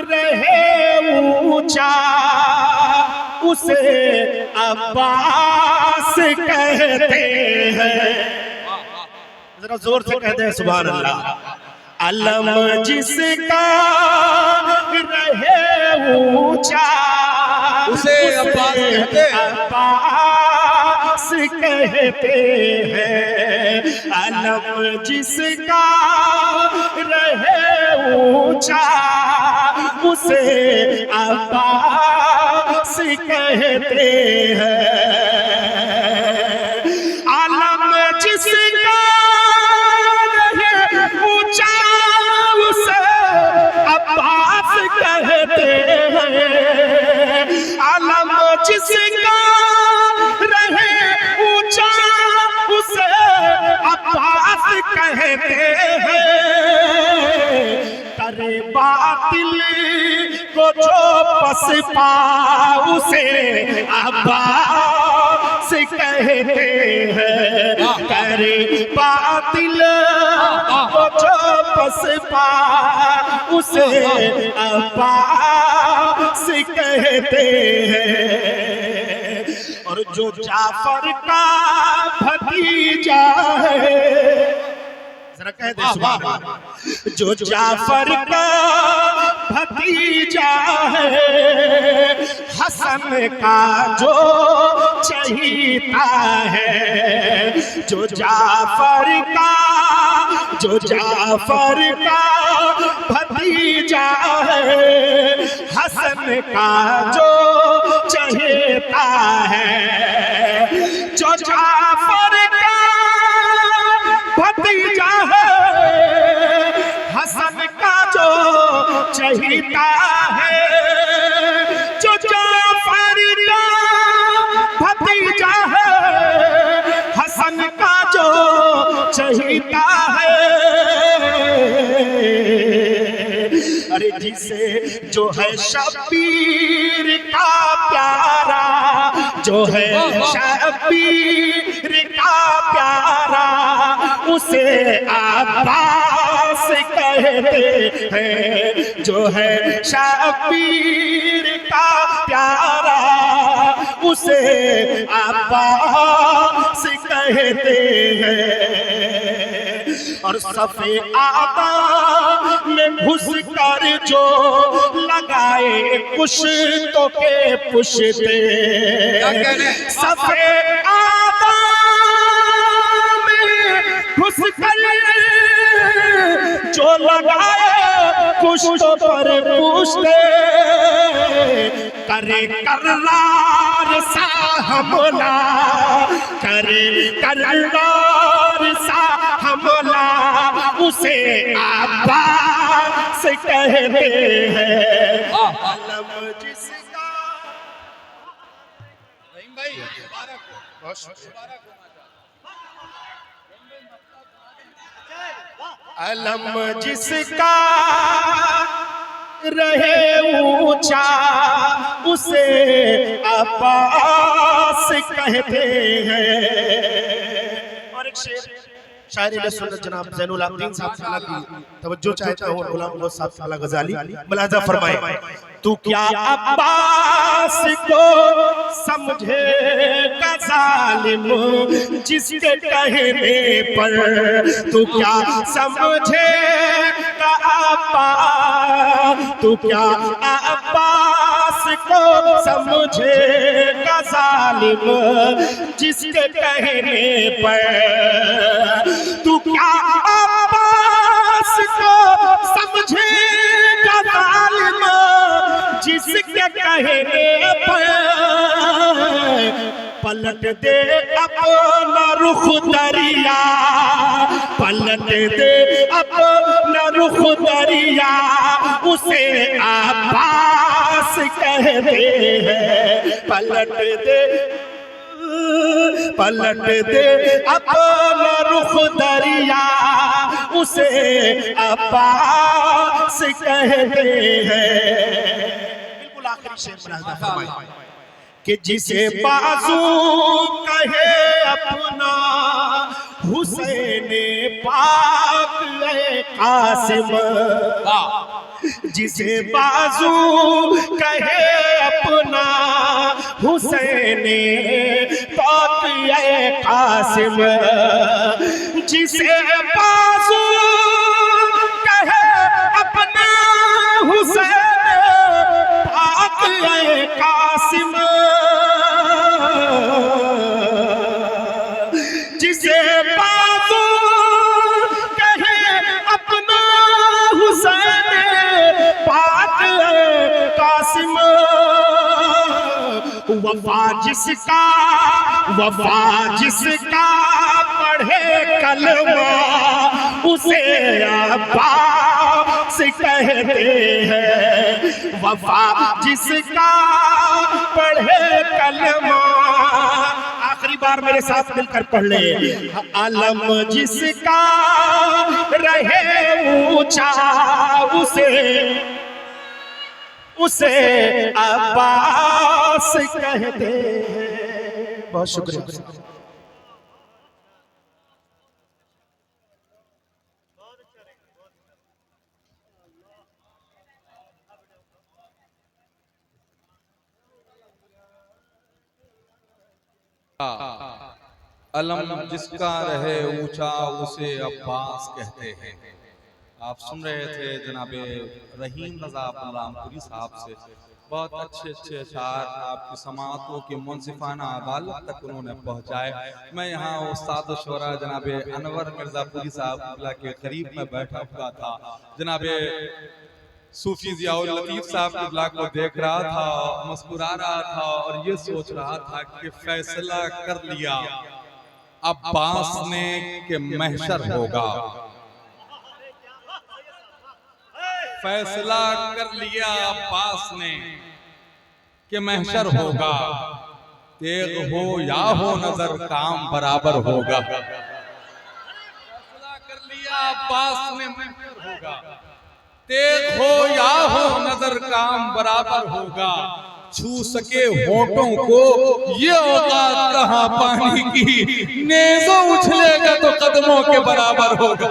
रहे ऊंचा उसे अब्बास कहते हैं। जरा जोर से कहते हैं सुभान अल्लाह। अलम जिसका रहे ऊंचा उसे अब्बास कहते हैं। अब्बास कहते हैं। अलम जिसका रहे ऊंचा उसे अब्बास कहते हैं। अलम जिसका रहे ऊंचा उसे अब्बास कहते हैं। अलम जिसका रहे ऊंचा उसे अब्बास कहते हैं। करे बातिल को जो पसपा उसे अब्बास कहते हैं। करे बातिल को जो पसपा उसे अब्बास कहते हैं। और जो जाफर का भतीजा है, जरा कह दे सुभान अल्लाह। जो जाफर का भतीजा है, हसन का जो चहीता है। जो जाफर का भतीजा है, हसन का जो चहीता है। जो जाफर का भतीजा है, हसन का जो चहीता है। जो जाफर का भतीजा है, हसन का जो चहीता है। अरे जिसे जो है शबीर का प्यारा, जो है शबीर का प्यारा उसे अब्बास कहते हैं। जो है शबीर का प्यारा उसे अब्बास कहते हैं। और सफ़े आदा में घुस कर जो लगाए पुश्तों के पुश्ते, सफ़े आदा में घुस कर जो लगाए पुश्तों पर पुश्ते, करे करार सा हमला, करे करार सा हमला उसे अब्बास कहते हैं। अलम जिसका अलम जिसका रहे ऊंचा उसे अब्बास कहते हैं। और एक शेर शायरी सुन्नत जनाब ज़ैनुल आबिदीन साहब की तवज्जो चाहता हूँ। गुलाम गौस साहब गज़ाली मुलाज़ा फरमाए। तू क्या अब्बास को समझेगा ज़ालिम जिसके कहने पर, तू क्या समझेगा अब्बास, तू क्या अब्बास को समझेगा ज़ालिम जिसके कहने पर। तू क्या अब्बास को समझेगा ज़ालिम जिसके कहने पर। पलट दे अपना रुख दरिया, पलट दे अपना रुख दरिया उसे अब्बास कहते हैं। पलट दे अपना रुख दरिया उसे अब्बास कहते हैं। बिल्कुल आखिरी शेर मुलाहिज़ा फरमाए कि जिसे बाजू कहे अपना हुसैन पाक है कासिम, जिसे बाजू कहे अपना हुसैन पाक है कासिम, जिसे बाजू कहे अपना हुसैन पाक है कासिम, जिसे बाजू कहे अपना हुसैन पाक है कासिम, वफा जिसका पढ़े कलमा उसे अब्बास कहते हैं, वफा जिसका पढ़े कलमा, आखिरी बार मेरे साथ मिलकर पढ़ ले, अलम जिसका रहे ऊंचा उसे अब्बास कहते हैं। बहुत शुक्रिया। अलम जिसका रहे ऊंचा उसे अब्बास कहते हैं। आप सुन रहे थे जनाबे रहीम रज़ा रामपुरी साहब से बहुत अच्छे अच्छे अशार आपकी समातों की मुंसिफाना अदालत तक उन्होंने पहुंचाए। मैं यहाँ उस्ताद शोरा जनाबे अनवर मिर्ज़ापुरी साहब के करीब में बैठा हुआ था, जनाबे सूफी ज़ियाउल लतीफ़ साहब के ब्लॉग को देख रहा था, मुस्कुरा रहा था और ये सोच रहा था कि फैसला कर लिया अब्बास ने कि महशर होगा, फैसला कर लिया अब्बास ने कि महशर होगा, तेग हो या हो नजर काम बराबर होगा, फैसला कर लिया अब्बास ने महशर होगा, तेग हो या हो नजर काम बराबर होगा, छू सके होठों को ये औकात कहां पानी की, नेज़ो उछलेगा तो कदमों के बराबर होगा।